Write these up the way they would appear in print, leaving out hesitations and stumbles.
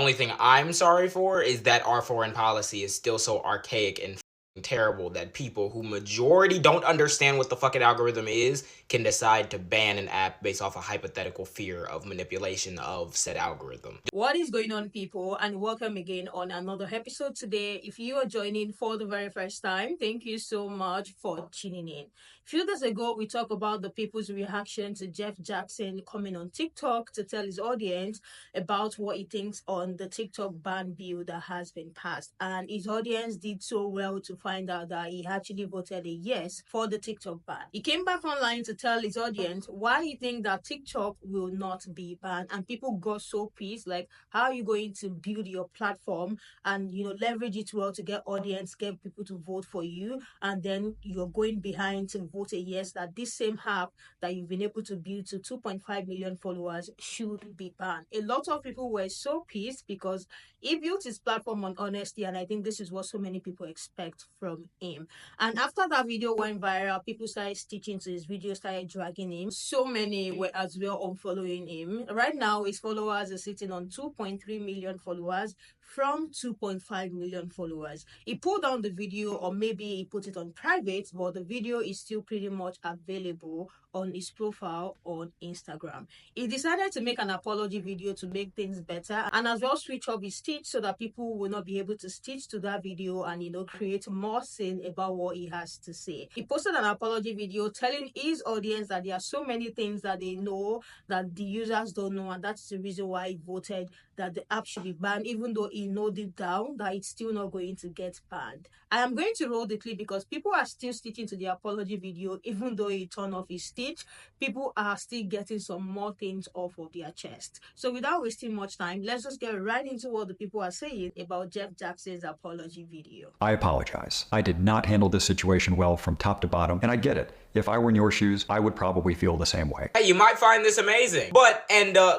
only thing I'm sorry for is that our foreign policy is still so archaic and terrible that people who majority don't understand what the fucking algorithm is can decide to ban an app based off a hypothetical fear of manipulation of said algorithm. What is going on, people, and welcome again on another episode today. If you are joining for the very first time, thank you so much for tuning in. A few days ago, we talked about the people's reaction to Jeff Jackson coming on TikTok to tell his audience about what he thinks on the TikTok ban bill that has been passed. And his audience did so well to find out that he actually voted a yes for the TikTok ban. He came back online to tell his audience why he thinks that TikTok will not be banned, and people got so pissed, like, how are you going to build your platform and leverage it well to get audience, get people to vote for you, and then you're going behind to vote a yes that this same app that you've been able to build to 2.5 million followers should be banned? A lot of people were so pissed because he built his platform on honesty, and I think this is what so many people expect from him. And after that video went viral, people started stitching to his video, started dragging him. So many were as well unfollowing him. Right now, his followers are sitting on 2.3 million followers from 2.5 million followers. He pulled down the video, or maybe he put it on private, but the video is still pretty much available on his profile on Instagram. He decided to make an apology video to make things better, and as well switch up his stitch so that people will not be able to stitch to that video and create more sin about what he has to say. He posted an apology video telling his audience that there are so many things that they know that the users don't know, and that's the reason why he voted that the app should be banned, even though he knows deep down that it's still not going to get banned. I am going to roll the clip because people are still stitching to the apology video. Even though he turned off his stitch, people are still getting some more things off of their chest. So without wasting much time, let's just get right into what the people are saying about Jeff Jackson's apology video. I apologize. I did not handle this situation well from top to bottom, and I get it. If I were in your shoes, I would probably feel the same way. Hey, you might find this amazing. But,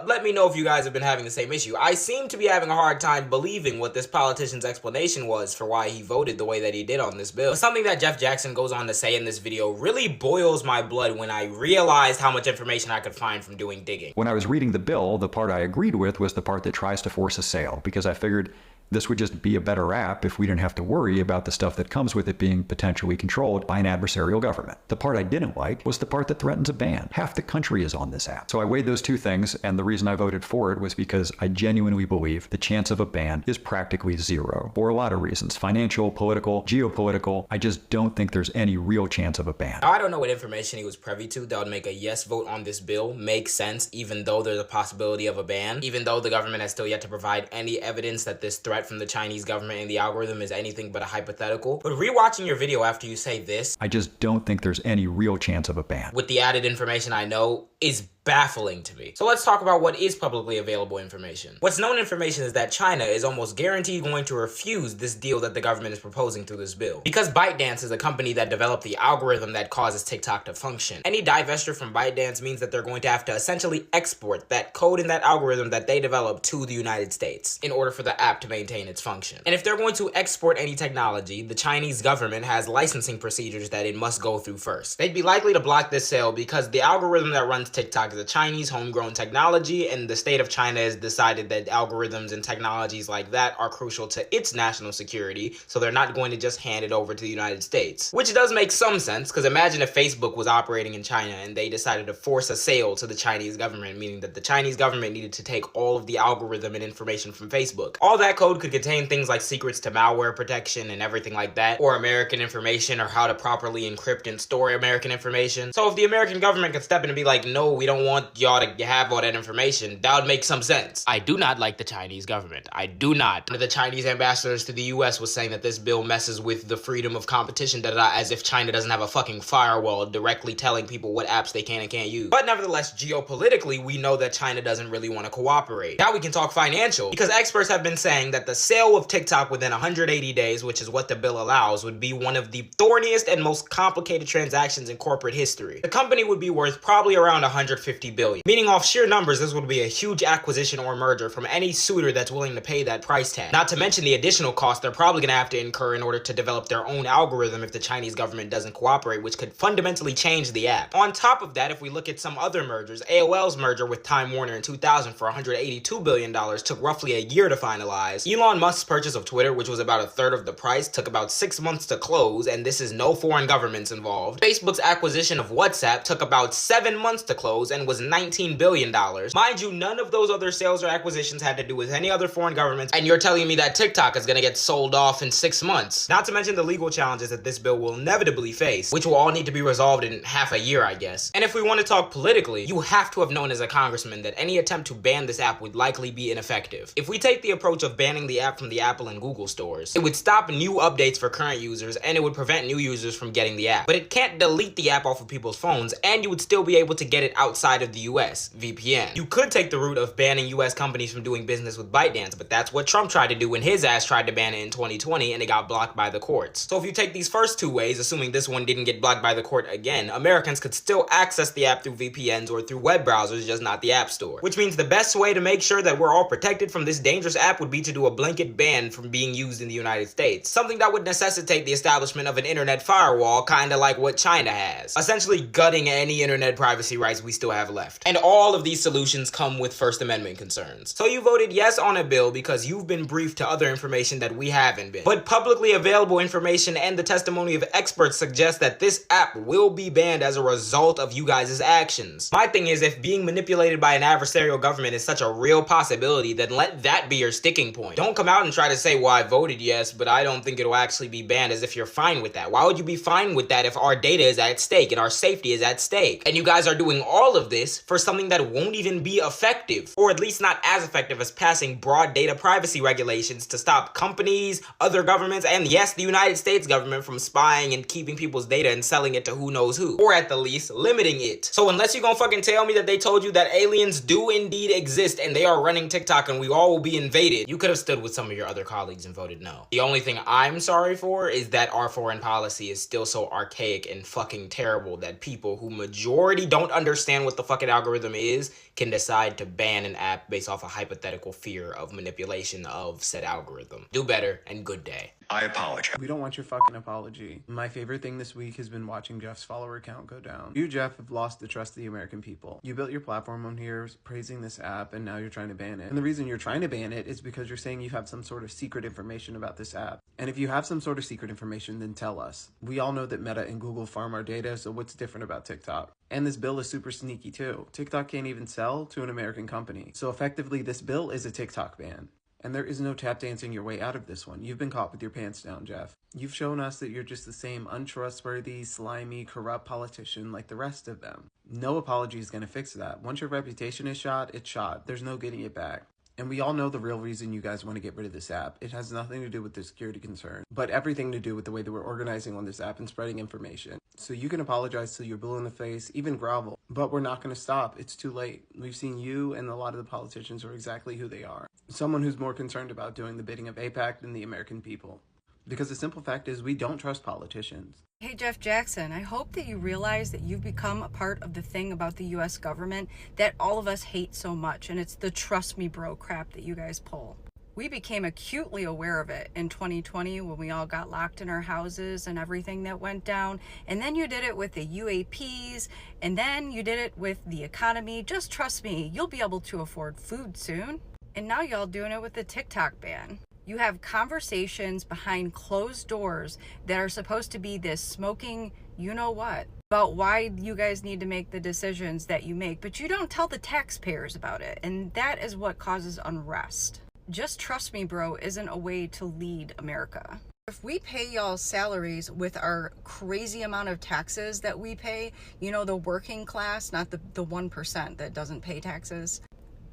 let me know if you guys have been having the same issue. I seem to be having a hard time believing what this politician's explanation was for why he voted the way that he did on this bill. But something that Jeff Jackson goes on to say in this video really boils my blood when I realized how much information I could find from doing digging. When I was reading the bill, the part I agreed with was the part that tries to force a sale, because I figured this would just be a better app if we didn't have to worry about the stuff that comes with it being potentially controlled by an adversarial government. The part I didn't like was the part that threatens a ban. Half the country is on this app. So I weighed those two things, and the reason I voted for it was because I genuinely believe the chance of a ban is practically zero. For a lot of reasons: financial, political, geopolitical. I just don't think there's any real chance of a ban. I don't know what information he was privy to that would make a yes vote on this bill make sense, even though there's a possibility of a ban, even though the government has still yet to provide any evidence that this threat from the Chinese government and the algorithm is anything but a hypothetical. But rewatching your video after you say this, I just don't think there's any real chance of a ban. with the added information I know, is baffling to me. So let's talk about what is publicly available information. What's known information is that China is almost guaranteed going to refuse this deal that the government is proposing through this bill. Because ByteDance is a company that developed the algorithm that causes TikTok to function. Any divestiture from ByteDance means that they're going to have to essentially export that code and that algorithm that they developed to the United States in order for the app to maintain its function. And if they're going to export any technology, the Chinese government has licensing procedures that it must go through first. They'd be likely to block this sale because the algorithm that runs TikTok is a Chinese homegrown technology, and the state of China has decided that algorithms and technologies like that are crucial to its national security, so they're not going to just hand it over to the United States. Which does make some sense, because imagine if Facebook was operating in China and they decided to force a sale to the Chinese government, meaning that the Chinese government needed to take all of the algorithm and information from Facebook. All that code could contain things like secrets to malware protection and everything like that, or American information, or how to properly encrypt and store American information. So if the American government could step in and be like, no, we don't want y'all to have all that information, that would make some sense. I do not like the Chinese government. I do not. One of the Chinese ambassadors to the US was saying that this bill messes with the freedom of competition, as if China doesn't have a fucking firewall directly telling people what apps they can and can't use. But nevertheless, geopolitically, we know that China doesn't really want to cooperate. Now we can talk financial, because experts have been saying that the sale of TikTok within 180 days, which is what the bill allows, would be one of the thorniest and most complicated transactions in corporate history. The company would be worth probably around $150 $50 billion. Meaning off sheer numbers, this would be a huge acquisition or merger from any suitor that's willing to pay that price tag. Not to mention the additional cost they're probably going to have to incur in order to develop their own algorithm if the Chinese government doesn't cooperate, which could fundamentally change the app. On top of that, if we look at some other mergers, AOL's merger with Time Warner in 2000 for $182 billion took roughly a year to finalize. Elon Musk's purchase of Twitter, which was about a third of the price, took about 6 months to close, and this is no foreign governments involved. Facebook's acquisition of WhatsApp took about 7 months to close and was $19 billion. Mind you, none of those other sales or acquisitions had to do with any other foreign governments, and you're telling me that TikTok is gonna get sold off in 6 months. Not to mention the legal challenges that this bill will inevitably face, which will all need to be resolved in half a year, I guess. And if we want to talk politically, you have to have known as a congressman that any attempt to ban this app would likely be ineffective. If we take the approach of banning the app from the Apple and Google stores, it would stop new updates for current users, and it would prevent new users from getting the app. But it can't delete the app off of people's phones, and you would still be able to get it outside of the US, VPN. You could take the route of banning US companies from doing business with ByteDance, but that's what Trump tried to do when his ass tried to ban it in 2020, and it got blocked by the courts. So if you take these first two ways, assuming this one didn't get blocked by the court again, Americans could still access the app through VPNs or through web browsers, just not the App Store. Which means the best way to make sure that we're all protected from this dangerous app would be to do a blanket ban from being used in the United States. Something that would necessitate the establishment of an internet firewall, kinda like what China has. Essentially gutting any internet privacy rights we still have left. And all of these solutions come with First Amendment concerns. So you voted yes on a bill because you've been briefed to other information that we haven't been. But publicly available information and the testimony of experts suggest that this app will be banned as a result of you guys' actions. My thing is, if being manipulated by an adversarial government is such a real possibility, then let that be your sticking point. Don't come out and try to say, well, I voted yes, but I don't think it'll actually be banned, as if you're fine with that. Why would you be fine with that if our data is at stake and our safety is at stake? And you guys are doing all of this for something that won't even be effective, or at least not as effective as passing broad data privacy regulations to stop companies, other governments, and yes, the United States government from spying and keeping people's data and selling it to who knows who, or at the least limiting it. So unless you're gonna fucking tell me that they told you that aliens do indeed exist and they are running TikTok and we all will be invaded, you could have stood with some of your other colleagues and voted no. The only thing I'm sorry for is that our foreign policy is still so archaic and fucking terrible that people who majority don't understand what the fucking algorithm is can decide to ban an app based off a hypothetical fear of manipulation of said algorithm. Do better and good day. I apologize. We don't want your fucking apology. My favorite thing this week has been watching Jeff's follower count go down. You, Jeff, have lost the trust of the American people. You built your platform on here praising this app, and now you're trying to ban it. And the reason you're trying to ban it is because you're saying you have some sort of secret information about this app. And if you have some sort of secret information, then tell us. We all know that Meta and Google farm our data, so what's different about TikTok? And this bill is super sneaky too. TikTok can't even sell to an American company. So effectively, this bill is a TikTok ban. And there is no tap dancing your way out of this one. You've been caught with your pants down, Jeff. You've shown us that you're just the same untrustworthy, slimy, corrupt politician like the rest of them. No apology is going to fix that. Once your reputation is shot, it's shot. There's no getting it back. And we all know the real reason you guys want to get rid of this app. It has nothing to do with the security concern, but everything to do with the way that we're organizing on this app and spreading information. So you can apologize till you're blue in the face, even grovel, but we're not going to stop. It's too late. We've seen you and a lot of the politicians are exactly who they are. Someone who's more concerned about doing the bidding of AIPAC than the American people. Because the simple fact is we don't trust politicians. Hey, Jeff Jackson, I hope that you realize that you've become a part of the thing about the U.S. government that all of us hate so much, and it's the trust me bro crap that you guys pull. We became acutely aware of it in 2020 when we all got locked in our houses and everything that went down. And then you did it with the UAPs, and then you did it with the economy. Just trust me, you'll be able to afford food soon. And now y'all doing it with the TikTok ban. You have conversations behind closed doors that are supposed to be this smoking you-know-what about why you guys need to make the decisions that you make, but you don't tell the taxpayers about it, and that is what causes unrest. Just trust me, bro, isn't a way to lead America. If we pay y'all salaries with our crazy amount of taxes that we pay, you know, the working class, not the 1% that doesn't pay taxes,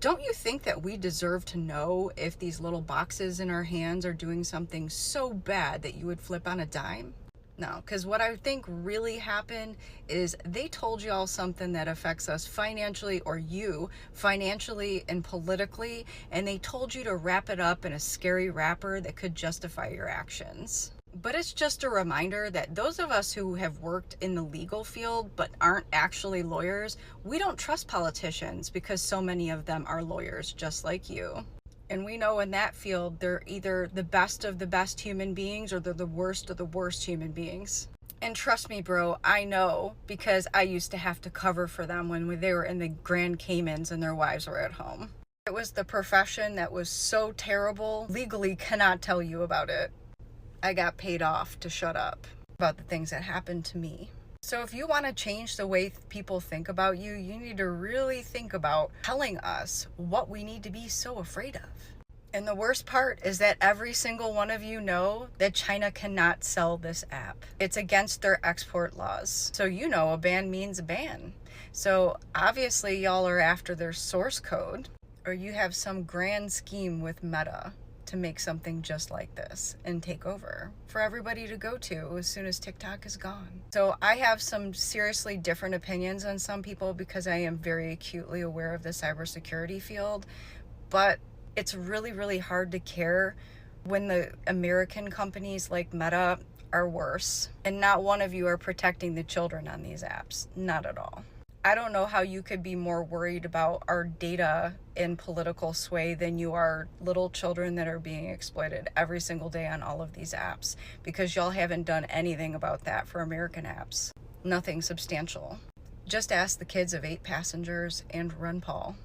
don't you think that we deserve to know if these little boxes in our hands are doing something so bad that you would flip on a dime? No, because what I think really happened is they told y'all something that affects us financially, or you financially and politically, and they told you to wrap it up in a scary wrapper that could justify your actions. But it's just a reminder that those of us who have worked in the legal field but aren't actually lawyers, we don't trust politicians because so many of them are lawyers just like you. And we know in that field, they're either the best of the best human beings or they're the worst of the worst human beings. And trust me, bro, I know because I used to have to cover for them when they were in the Grand Caymans and their wives were at home. It was the profession that was so terrible, legally cannot tell you about it. I got paid off to shut up about the things that happened to me. So if you want to change the way people think about you, you need to really think about telling us what we need to be so afraid of. And the worst part is that every single one of you know that China cannot sell this app. It's against their export laws. So you know a ban means a ban. So obviously y'all are after their source code, or you have some grand scheme with Meta to make something just like this and take over for everybody to go to as soon as TikTok is gone. So I have some seriously different opinions on some people because I am very acutely aware of the cybersecurity field, but it's really, really hard to care when the American companies like Meta are worse and not one of you are protecting the children on these apps. Not at all. I don't know how you could be more worried about our data and political sway than you are little children that are being exploited every single day on all of these apps, because y'all haven't done anything about that for American apps. Nothing substantial. Just ask the kids of 8 passengers and Run Paul.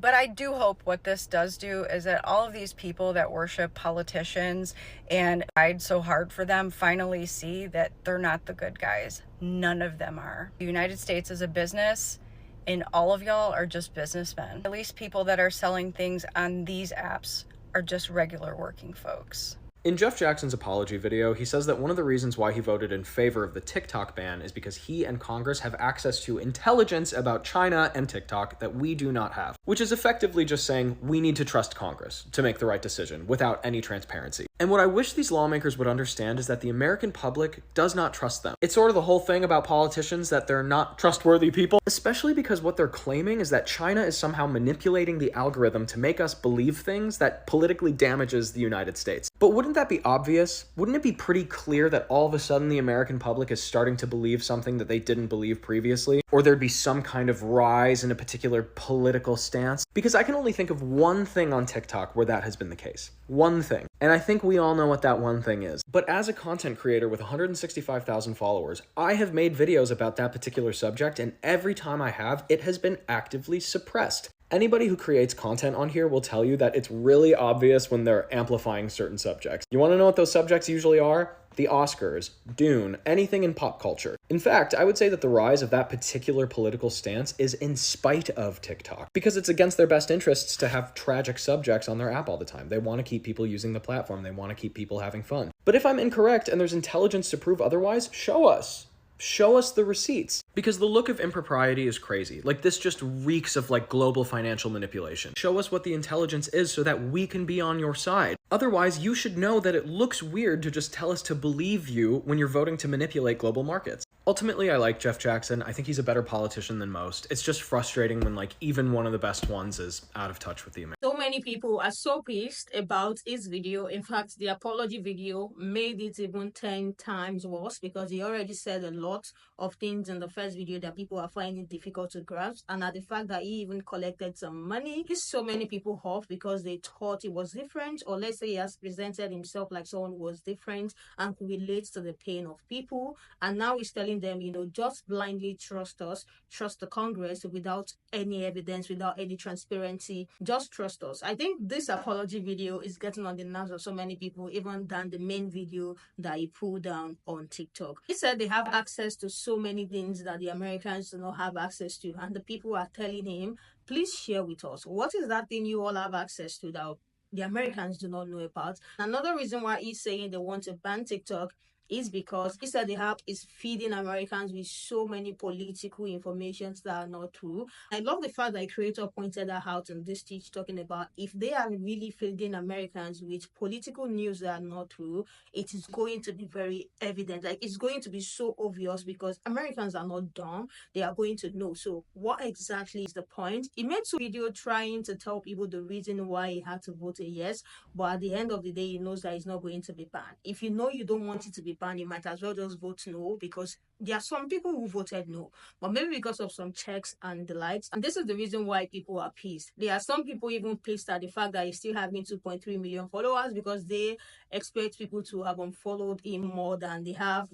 But I do hope what this does do is that all of these people that worship politicians and tried so hard for them finally see that they're not the good guys. None of them are. The United States is a business and all of y'all are just businessmen. At least people that are selling things on these apps are just regular working folks. In Jeff Jackson's apology video, he says that one of the reasons why he voted in favor of the TikTok ban is because he and Congress have access to intelligence about China and TikTok that we do not have, which is effectively just saying we need to trust Congress to make the right decision without any transparency. And what I wish these lawmakers would understand is that the American public does not trust them. It's sort of the whole thing about politicians that they're not trustworthy people, especially because what they're claiming is that China is somehow manipulating the algorithm to make us believe things that politically damages the United States. But wouldn't that be obvious? Wouldn't it be pretty clear that all of a sudden the American public is starting to believe something that they didn't believe previously? Or there'd be some kind of rise in a particular political stance? Because I can only think of one thing on TikTok where that has been the case. One thing. And I think we all know what that one thing is. But as a content creator with 165,000 followers, I have made videos about that particular subject, and every time I have, it has been actively suppressed. Anybody who creates content on here will tell you that it's really obvious when they're amplifying certain subjects. You want to know what those subjects usually are? The Oscars, Dune, anything in pop culture. In fact, I would say that the rise of that particular political stance is in spite of TikTok, because it's against their best interests to have tragic subjects on their app all the time. They want to keep people using the platform. They want to keep people having fun. But if I'm incorrect and there's intelligence to prove otherwise, show us. Show us the receipts. Because the look of impropriety is crazy. Like, this just reeks of like global financial manipulation. Show us what the intelligence is so that we can be on your side. Otherwise, you should know that it looks weird to just tell us to believe you when you're voting to manipulate global markets. Ultimately, I like Jeff Jackson. I think he's a better politician than most. It's just frustrating when like even one of the best ones is out of touch with the American. So many people are so pissed about his video. In fact, the apology video made it even 10 times worse because he already said a lot of things in the first video that people are finding difficult to grasp. And at the fact that he even collected some money, pissed so many people off because they thought he was different, or let's say he has presented himself like someone who was different and could relate to the pain of people. And now he's telling them, just blindly trust us, trust the Congress without any evidence, without any transparency, just trust us. I think this apology video is getting on the nerves of so many people, even than the main video that he pulled down on TikTok. He said they have access to so many things that the Americans do not have access to, and the people are telling him, please share with us. What is that thing you all have access to that the Americans do not know about? Another reason why he's saying they want to ban TikTok is because instead the app is feeding Americans with so many political informations that are not true. I love the fact that the creator pointed that out in this speech, talking about if they are really feeding Americans with political news that are not true, it is going to be very evident. Like, it's going to be so obvious because Americans are not dumb. They are going to know. So what exactly is the point? He made a video trying to tell people the reason why he had to vote a yes, but at the end of the day, he knows that it's not going to be banned. If you know you don't want it to be banned, you might as well just vote no, because there are some people who voted no, but maybe because of some checks and the likes. And this is the reason why people are pissed. There are some people even pissed at the fact that he's still having 2.3 million followers, because they expect people to have unfollowed him more than they have,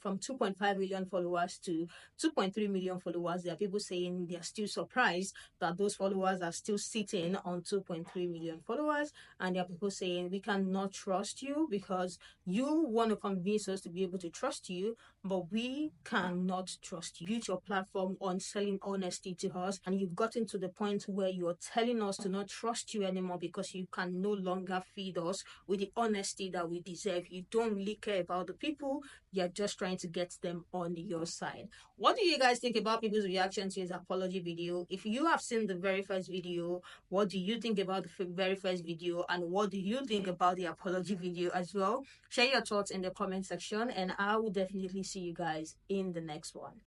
from 2.5 million followers to 2.3 million followers. There are people saying they're still surprised that those followers are still sitting on 2.3 million followers. And there are people saying we cannot trust you because you want to convince us to be able to trust you, but we cannot trust you. Build your platform on selling honesty to us, and you've gotten to the point where you're telling us to not trust you anymore because you can no longer feed us with the honesty that we deserve. You don't really care about the people. You're just trying to get them on your side. What do you guys think about people's reaction to his apology video? If you have seen the very first video, what do you think about the very first video, and what do you think about the apology video as well? Share your thoughts in the comment section, and I will definitely see you guys in the next one.